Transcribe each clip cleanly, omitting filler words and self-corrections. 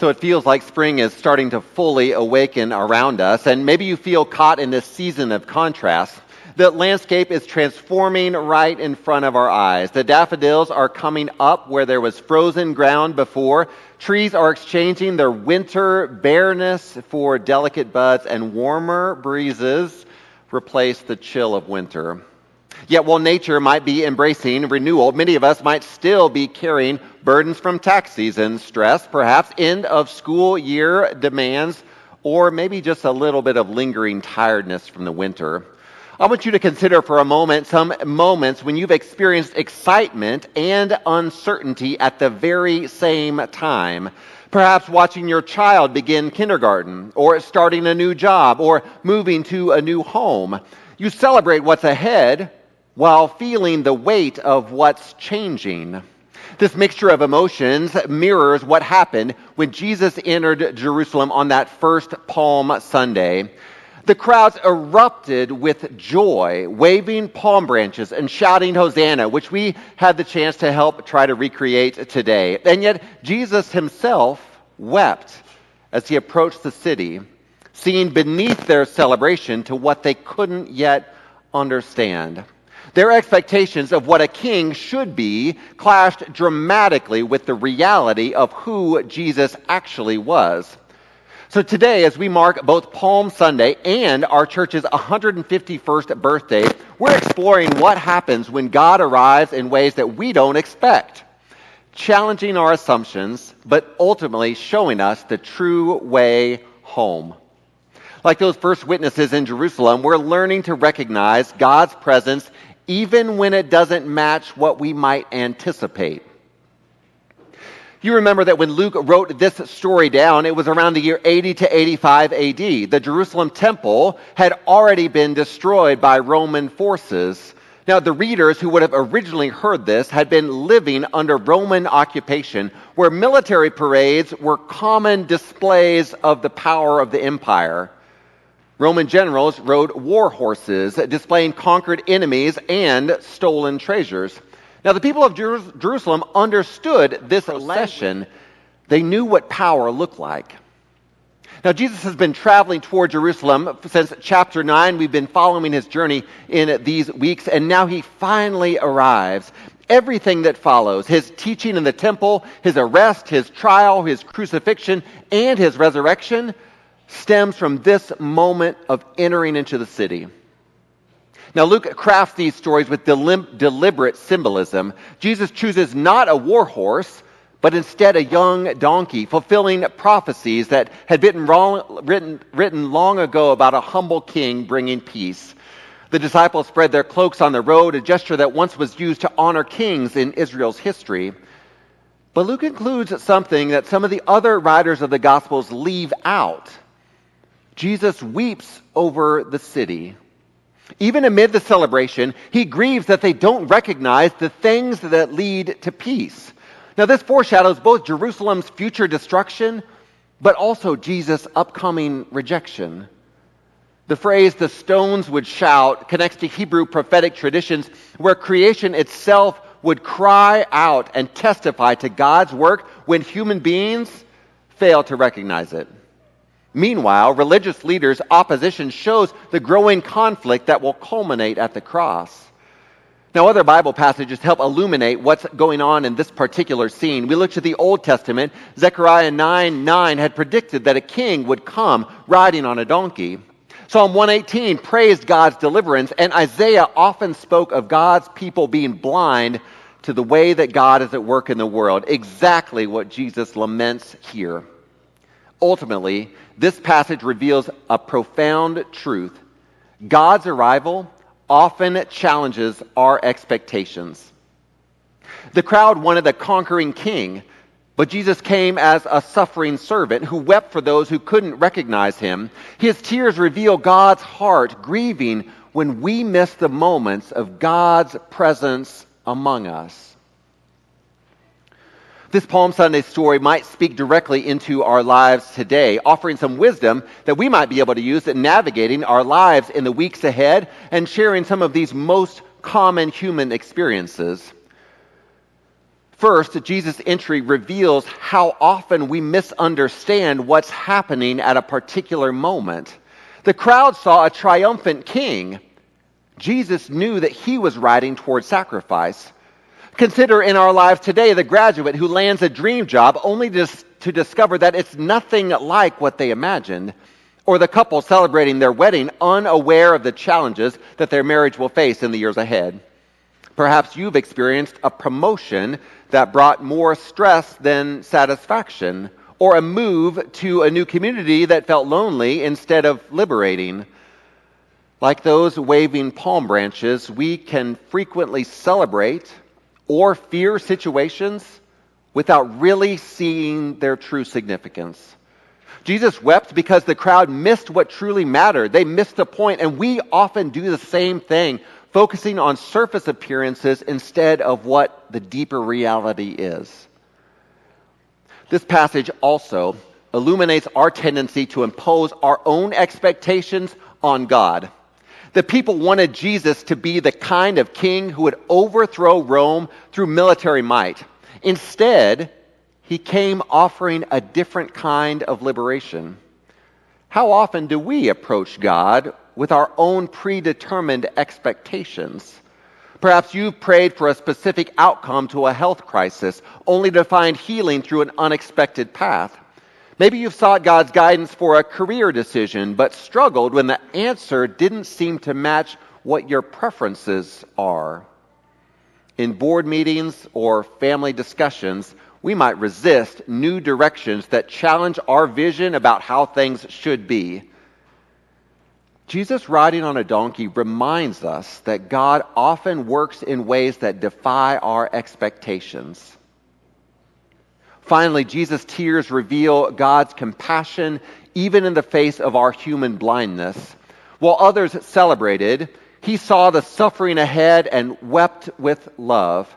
So it feels like spring is starting to fully awaken around us, and maybe you feel caught in this season of contrast. The landscape is transforming right in front of our eyes. The daffodils are coming up where there was frozen ground before. Trees are exchanging their winter bareness for delicate buds, and warmer breezes replace the chill of winter. Yet while nature might be embracing renewal, many of us might still be carrying burdens from tax season stress, perhaps end of school year demands, or maybe just a little bit of lingering tiredness from the winter. I want you to consider for a moment some moments when you've experienced excitement and uncertainty at the very same time. Perhaps watching your child begin kindergarten, or starting a new job, or moving to a new home. You celebrate what's ahead while feeling the weight of what's changing. This mixture of emotions mirrors what happened when Jesus entered Jerusalem on that first Palm Sunday. The crowds erupted with joy, waving palm branches and shouting Hosanna, which we had the chance to help try to recreate today. And yet Jesus himself wept as he approached the city, seeing beneath their celebration to what they couldn't yet understand. Their expectations of what a king should be clashed dramatically with the reality of who Jesus actually was. So today, as we mark both Palm Sunday and our church's 151st birthday, we're exploring what happens when God arrives in ways that we don't expect, challenging our assumptions, but ultimately showing us the true way home. Like those first witnesses in Jerusalem, we're learning to recognize God's presence even when it doesn't match what we might anticipate. You remember that when Luke wrote this story down, it was around the year 80 to 85 AD. The Jerusalem temple had already been destroyed by Roman forces. Now, the readers who would have originally heard this had been living under Roman occupation, where military parades were common displays of the power of the empire. Roman generals rode war horses, displaying conquered enemies and stolen treasures. Now, the people of Jerusalem understood this procession. They knew what power looked like. Now, Jesus has been traveling toward Jerusalem since chapter 9. We've been following his journey in these weeks, and now he finally arrives. Everything that follows, his teaching in the temple, his arrest, his trial, his crucifixion, and his resurrection, stems from this moment of entering into the city. Now, Luke crafts these stories with deliberate symbolism. Jesus chooses not a war horse, but instead a young donkey, fulfilling prophecies that had been written long ago about a humble king bringing peace. The disciples spread their cloaks on the road, a gesture that once was used to honor kings in Israel's history. But Luke includes something that some of the other writers of the Gospels leave out. Jesus weeps over the city. Even amid the celebration, he grieves that they don't recognize the things that lead to peace. Now, this foreshadows both Jerusalem's future destruction, but also Jesus' upcoming rejection. The phrase, "the stones would shout," connects to Hebrew prophetic traditions where creation itself would cry out and testify to God's work when human beings fail to recognize it. Meanwhile, religious leaders' opposition shows the growing conflict that will culminate at the cross. Now, other Bible passages help illuminate what's going on in this particular scene. We look to the Old Testament. Zechariah 9:9 had predicted that a king would come riding on a donkey. Psalm 118 praised God's deliverance, and Isaiah often spoke of God's people being blind to the way that God is at work in the world. Exactly what Jesus laments here. Ultimately, this passage reveals a profound truth. God's arrival often challenges our expectations. The crowd wanted a conquering king, but Jesus came as a suffering servant who wept for those who couldn't recognize him. His tears reveal God's heart, grieving when we miss the moments of God's presence among us. This Palm Sunday story might speak directly into our lives today, offering some wisdom that we might be able to use in navigating our lives in the weeks ahead and sharing some of these most common human experiences. First, Jesus' entry reveals how often we misunderstand what's happening at a particular moment. The crowd saw a triumphant king. Jesus knew that he was riding toward sacrifice. Consider in our lives today the graduate who lands a dream job only to discover that it's nothing like what they imagined, or the couple celebrating their wedding unaware of the challenges that their marriage will face in the years ahead. Perhaps you've experienced a promotion that brought more stress than satisfaction, or a move to a new community that felt lonely instead of liberating. Like those waving palm branches, we can frequently celebrate or fear situations without really seeing their true significance. Jesus wept because the crowd missed what truly mattered. They missed the point, and we often do the same thing, focusing on surface appearances instead of what the deeper reality is. This passage also illuminates our tendency to impose our own expectations on God. The people wanted Jesus to be the kind of king who would overthrow Rome through military might. Instead, he came offering a different kind of liberation. How often do we approach God with our own predetermined expectations? Perhaps you've prayed for a specific outcome to a health crisis, only to find healing through an unexpected path. Maybe you've sought God's guidance for a career decision, but struggled when the answer didn't seem to match what your preferences are. In board meetings or family discussions, we might resist new directions that challenge our vision about how things should be. Jesus riding on a donkey reminds us that God often works in ways that defy our expectations. Finally, Jesus' tears reveal God's compassion even in the face of our human blindness. While others celebrated, he saw the suffering ahead and wept with love.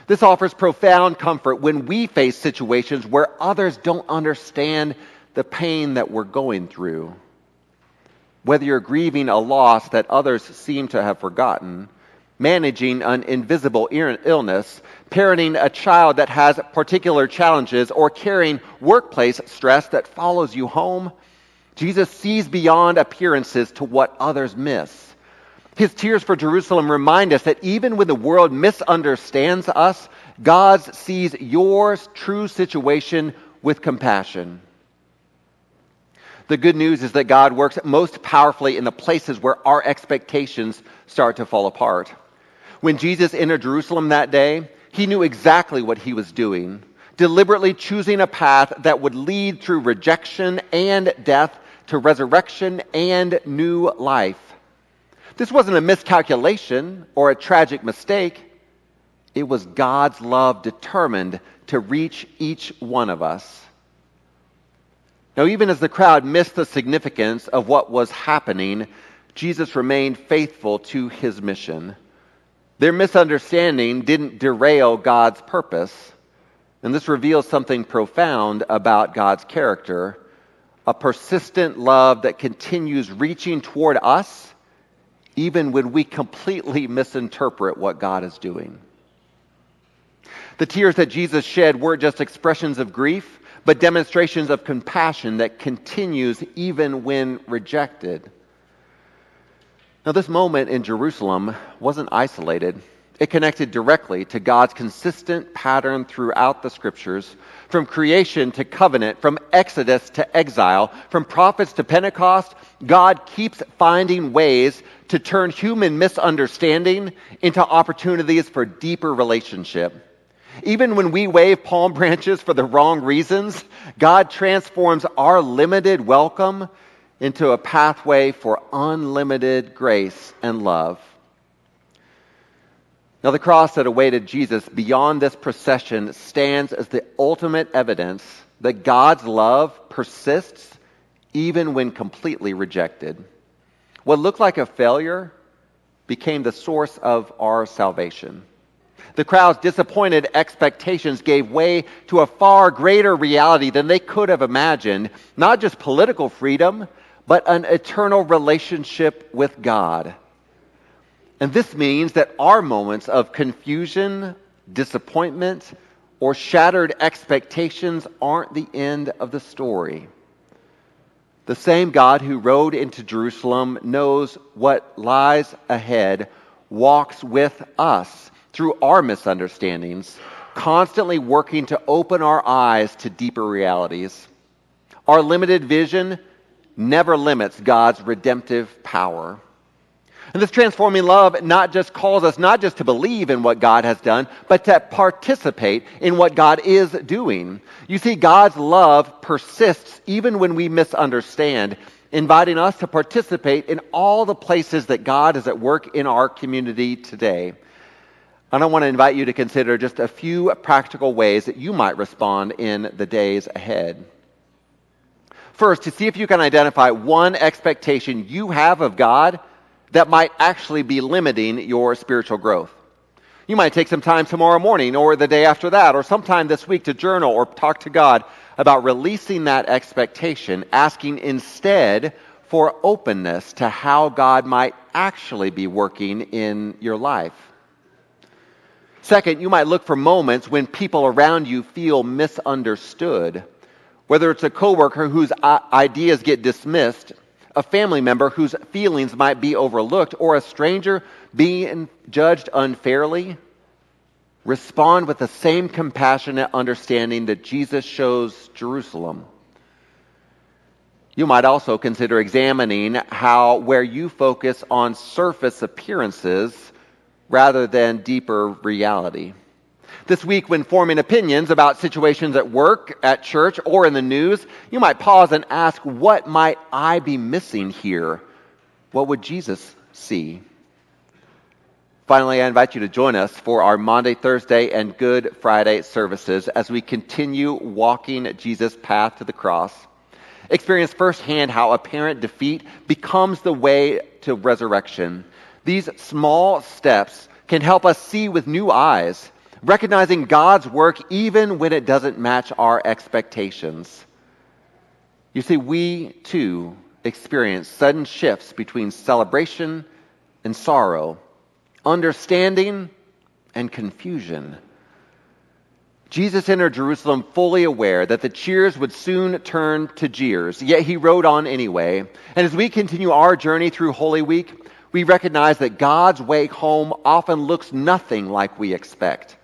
This offers profound comfort when we face situations where others don't understand the pain that we're going through. Whether you're grieving a loss that others seem to have forgotten, managing an invisible illness, parenting a child that has particular challenges, or carrying workplace stress that follows you home, Jesus sees beyond appearances to what others miss. His tears for Jerusalem remind us that even when the world misunderstands us, God sees your true situation with compassion. The good news is that God works most powerfully in the places where our expectations start to fall apart. When Jesus entered Jerusalem that day, he knew exactly what he was doing, deliberately choosing a path that would lead through rejection and death to resurrection and new life. This wasn't a miscalculation or a tragic mistake. It was God's love determined to reach each one of us. Now, even as the crowd missed the significance of what was happening, Jesus remained faithful to his mission. Their misunderstanding didn't derail God's purpose, and this reveals something profound about God's character, a persistent love that continues reaching toward us even when we completely misinterpret what God is doing. The tears that Jesus shed weren't just expressions of grief, but demonstrations of compassion that continues even when rejected. Now, this moment in Jerusalem wasn't isolated. It connected directly to God's consistent pattern throughout the Scriptures, from creation to covenant, from Exodus to exile, from prophets to Pentecost. God keeps finding ways to turn human misunderstanding into opportunities for deeper relationship. Even when we wave palm branches for the wrong reasons, God transforms our limited welcome into a pathway for unlimited grace and love. Now, the cross that awaited Jesus beyond this procession stands as the ultimate evidence that God's love persists even when completely rejected. What looked like a failure became the source of our salvation. The crowd's disappointed expectations gave way to a far greater reality than they could have imagined, not just political freedom, but an eternal relationship with God. And this means that our moments of confusion, disappointment, or shattered expectations aren't the end of the story. The same God who rode into Jerusalem knows what lies ahead, walks with us through our misunderstandings, constantly working to open our eyes to deeper realities. Our limited vision never limits God's redemptive power. And this transforming love not just calls us not just to believe in what God has done, but to participate in what God is doing. You see, God's love persists even when we misunderstand, inviting us to participate in all the places that God is at work in our community today. And I want to invite you to consider just a few practical ways that you might respond in the days ahead. First, to see if you can identify one expectation you have of God that might actually be limiting your spiritual growth. You might take some time tomorrow morning or the day after that or sometime this week to journal or talk to God about releasing that expectation, asking instead for openness to how God might actually be working in your life. Second, you might look for moments when people around you feel misunderstood, whether it's a coworker whose ideas get dismissed, a family member whose feelings might be overlooked, or a stranger being judged unfairly. Respond with the same compassionate understanding that Jesus shows Jerusalem. You might also consider examining where you focus on surface appearances rather than deeper reality. This week, when forming opinions about situations at work, at church, or in the news, you might pause and ask, what might I be missing here? What would Jesus see? Finally, I invite you to join us for our Maundy, Thursday, and Good Friday services as we continue walking Jesus' path to the cross. Experience firsthand how apparent defeat becomes the way to resurrection. These small steps can help us see with new eyes, recognizing God's work even when it doesn't match our expectations. You see, we too experience sudden shifts between celebration and sorrow, understanding and confusion. Jesus entered Jerusalem fully aware that the cheers would soon turn to jeers, yet he rode on anyway. And as we continue our journey through Holy Week, we recognize that God's way home often looks nothing like we expect.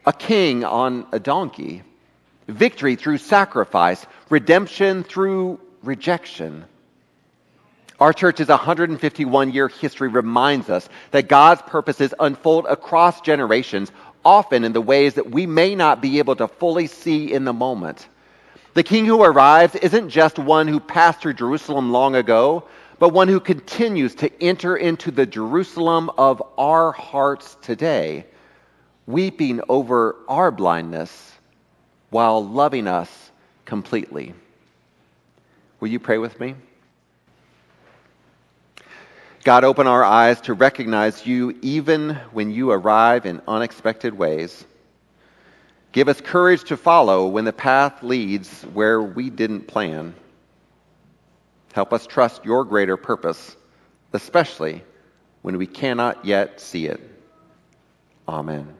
A king on a donkey, victory through sacrifice, redemption through rejection. Our church's 151-year history reminds us that God's purposes unfold across generations, often in the ways that we may not be able to fully see in the moment. The king who arrives isn't just one who passed through Jerusalem long ago, but one who continues to enter into the Jerusalem of our hearts today, weeping over our blindness while loving us completely. Will you pray with me? God, open our eyes to recognize you even when you arrive in unexpected ways. Give us courage to follow when the path leads where we didn't plan. Help us trust your greater purpose, especially when we cannot yet see it. Amen.